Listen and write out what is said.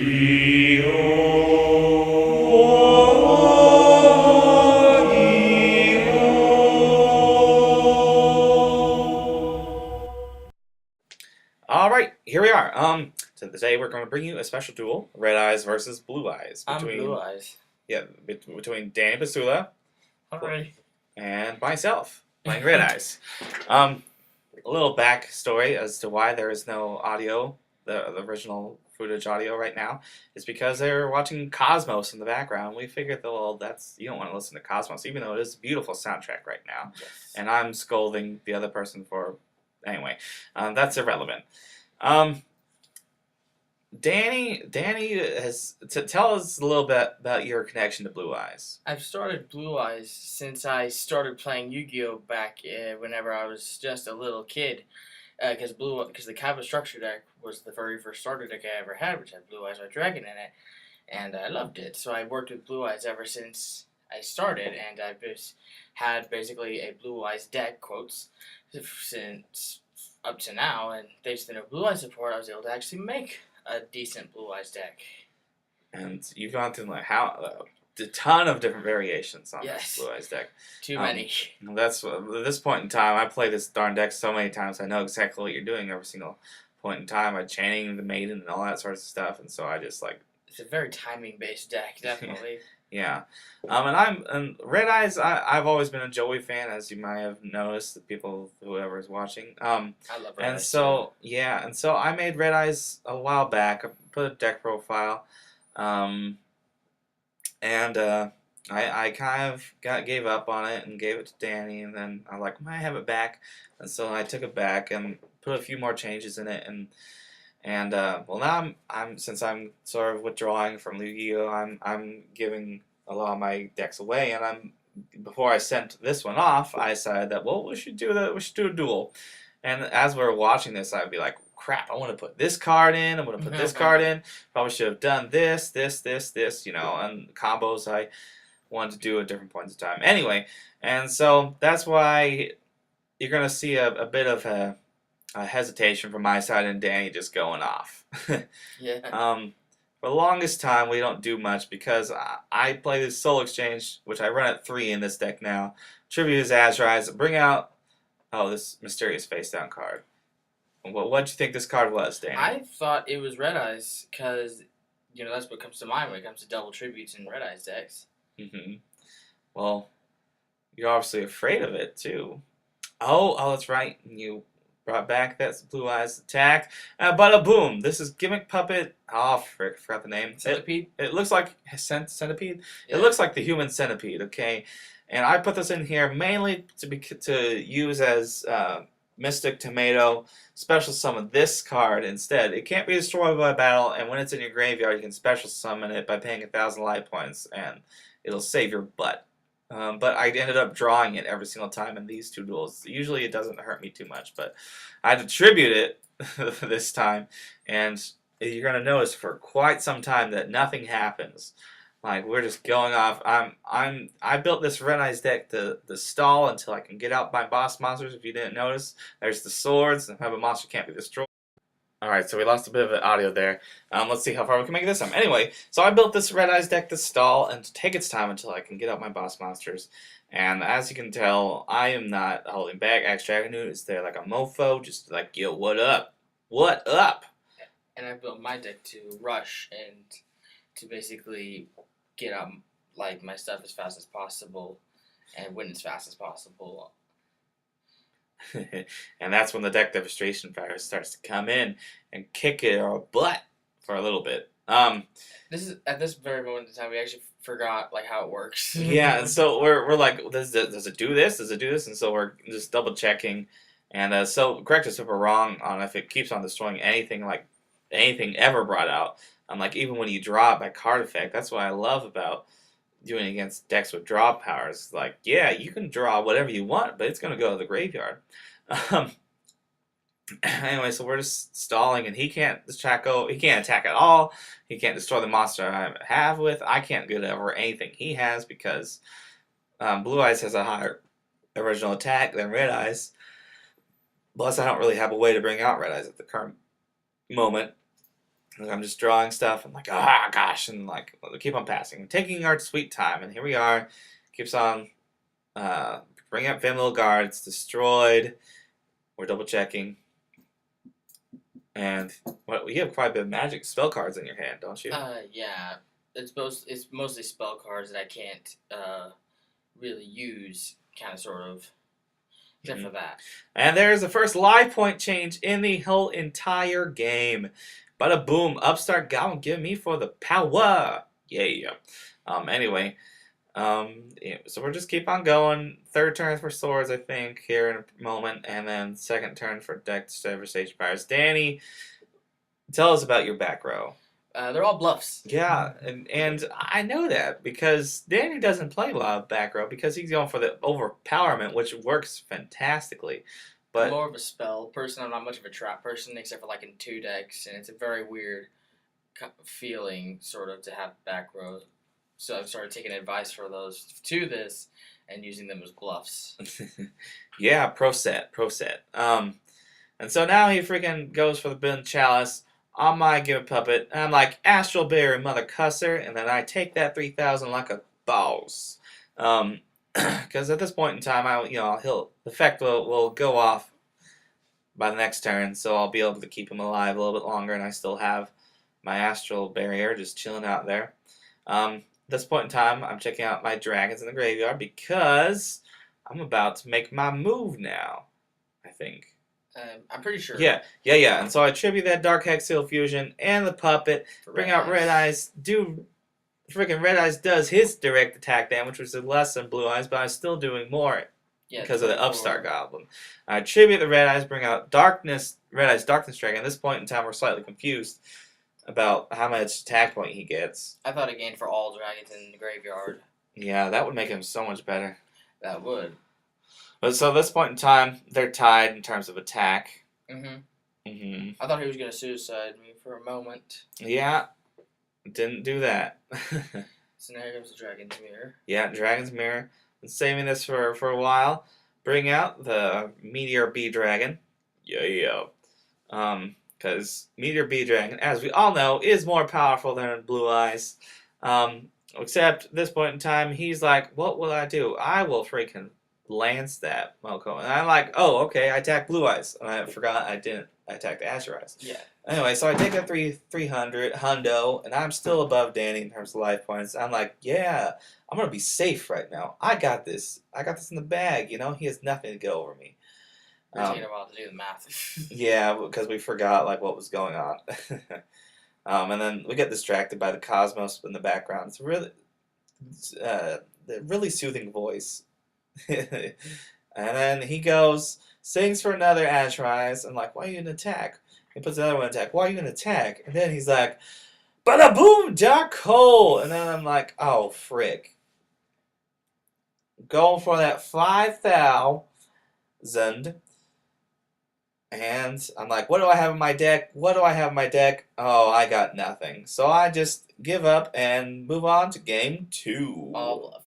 All right, here we are. So today we're going to bring you a special duel: Red Eyes versus Blue Eyes I'm Blue between Eyes. between Danny Basula Alright. and myself playing Red Eyes. A little backstory as to why there is no audio, the original footage audio right now, is because they're watching Cosmos in the background. We figured that, well, that's, you don't want to listen to Cosmos, even though it is a beautiful soundtrack right now. Yes. And I'm scolding the other person for, anyway, that's irrelevant. Um, Danny has to tell us a little bit about your connection to Blue Eyes. I've started Blue Eyes since I started playing Yu-Gi-Oh back whenever I was just a little kid. Because the Kappa Structure deck was the very first starter deck I ever had, which had Blue Eyes White Dragon in it, and I loved it. So I worked with Blue Eyes ever since I started, and I've just had basically a Blue Eyes deck, quotes, since up to now. And thanks to the Blue Eyes support, I was able to actually make a decent Blue Eyes deck. And you've gone through like a ton of different variations on Yes. this Blue Eyes deck. Too many. That's at this point in time. I play this darn deck so many times. I know exactly what you're doing every single point in time. I'm chaining the maiden and all that sort of stuff, and so I just like. It's a very timing-based deck, definitely. Yeah, and Red Eyes. I've always been a Joey fan, as you might have noticed. The people, whoever is watching. I love Red And Eyes so yeah, and so I made Red Eyes a while back. I put a deck profile, and I kind of gave up on it and gave it to Danny, and then I like, I have it back, and so I took it back and put a few more changes in it, and well, now I'm since I'm sort of withdrawing from Yugioh, I'm giving a lot of my decks away, and before I sent this one off, I decided that, well, we should do a duel. And as we're watching this, I'd be like, crap, I want to put this card in, I want to put this card in, probably should have done this, you know, and combos I wanted to do at different points of time. Anyway, and so that's why you're going to see a bit of a hesitation from my side and Danny just going off. Yeah. For the longest time, we don't do much because I play this Soul Exchange, which I run at 3 in this deck now. Tribute his Azrise, bring out, this Mysterious Face Down card. What'd you think this card was, Danny? I thought it was Red Eyes, because, you know, that's what comes to mind when it comes to double tributes in Red Eyes decks. Mm-hmm. Well, you're obviously afraid of it, too. Oh, that's right. You brought back that Blue Eyes attack. Bada boom! This is Gimmick Puppet. Oh, frick, forgot the name. Centipede? It looks like Centipede? Yeah. It looks like the human centipede, okay? And I put this in here mainly to use as Mystic Tomato. Special summon this card instead. It can't be destroyed by battle, and when it's in your graveyard, you can special summon it by paying 1,000 life points, and it'll save your butt. But I ended up drawing it every single time in these two duels. Usually it doesn't hurt me too much, but I had to tribute it this time, and you're gonna notice for quite some time that nothing happens. Like, we're just going off. I built this Red Eyes deck to stall until I can get out my boss monsters. If you didn't notice, there's the swords, and have a monster can't be destroyed. Alright, so we lost a bit of the audio there. Let's see how far we can make it this time. Anyway, so I built this Red Eyes deck to stall and to take its time until I can get out my boss monsters. And as you can tell, I am not holding back. Axe Dragonoot is there like a mofo, just like, yo, what up? What up? And I built my deck to rush and to basically get out like my stuff as fast as possible and win as fast as possible. And that's when the deck devastation virus starts to come in and kick it our butt for a little bit. This is at this very moment in time we actually forgot like how it works. Yeah, and so we're like, does it do this? Does it do this? And so we're just double checking. And so correct us if we're wrong on if it keeps on destroying anything ever brought out. Like even when you draw it by card effect, that's what I love about doing against decks with draw powers. Like, yeah, you can draw whatever you want, but it's gonna go to the graveyard. Anyway, so we're just stalling, and he can't attack at all. He can't destroy the monster I have with. I can't get over anything he has because Blue Eyes has a higher original attack than Red Eyes. Plus, I don't really have a way to bring out Red Eyes at the current moment. I'm just drawing stuff. I'm like, ah, gosh, and like keep on passing, taking our sweet time, and here we are. Keeps on bringing up Family Guard. It's destroyed. We're double checking, and what you have quite a bit of magic spell cards in your hand, don't you? Yeah. It's mostly spell cards that I can't really use, kind of, sort of, except for that. And there's the first life point change in the whole entire game. Bada boom, Upstart Goblin give me for the power. Yeah. Anyway, yeah, so we'll just keep on going. Third turn for swords, I think, here in a moment, and then second turn for deck Sage Fires. Danny, tell us about your back row. They're all bluffs. Yeah, and I know that because Danny doesn't play a lot of back row because he's going for the overpowerment, which works fantastically. I'm But more of a spell person. I'm not much of a trap person, except for like in 2 decks, and it's a very weird feeling, sort of, to have back row. So I've started taking advice for those to this and using them as bluffs. yeah, pro set. And so now he freaking goes for the Bin Chalice on my Give Puppet, and I'm like, Astral Bear, mother cusser, and then I take that 3,000 like a boss. Because at this point in time, the effect will go off by the next turn, so I'll be able to keep him alive a little bit longer, and I still have my Astral Barrier just chilling out there. At this point in time, I'm checking out my dragons in the graveyard because I'm about to make my move now, I think. I'm pretty sure. Yeah. And so I tribute that Dark Hexil Fusion and the puppet. Bring out Red Eyes. Freaking Red Eyes does his direct attack damage, which is less than Blue Eyes, but I'm still doing more because of the Upstart Goblin. I tribute the Red Eyes. Bring out Red Eyes Darkness Dragon. At this point in time, we're slightly confused about how much attack point he gets. I thought it gained for all dragons in the graveyard. Yeah, that would make him so much better. That would. But so at this point in time, they're tied in terms of attack. I thought he was going to suicide me for a moment. Yeah, didn't do that. So now here comes the Dragon's Mirror. Yeah, Dragon's Mirror. Been saving this for a while. Bring out the Meteor Bee Dragon. Yeah. Because Meteor Bee Dragon, as we all know, is more powerful than Blue Eyes. Except at this point in time, he's like, what will I do? I will freaking lance that Moko. And I'm like, oh, okay, I attacked Blue Eyes. And I forgot I didn't. I attacked Azure Eyes. Yeah. Anyway, so I take a 300 hundo, and I'm still above Danny in terms of life points. I'm like, yeah, I'm going to be safe right now. I got this. I got this in the bag, He has nothing to get over me. It's taking a while to do the math. Yeah, because we forgot, what was going on. And then we get distracted by the Cosmos in the background. It's really soothing voice. And then he goes, sings for another Azure Eyes. I'm like, why are you going to attack? He puts another one attack. Why are you going to attack? And then he's like, bada boom, dark hole. And then I'm like, oh, frick. Going for that 5,000. And I'm like, what do I have in my deck? Oh, I got nothing. So I just give up and move on to game 2. All bluff.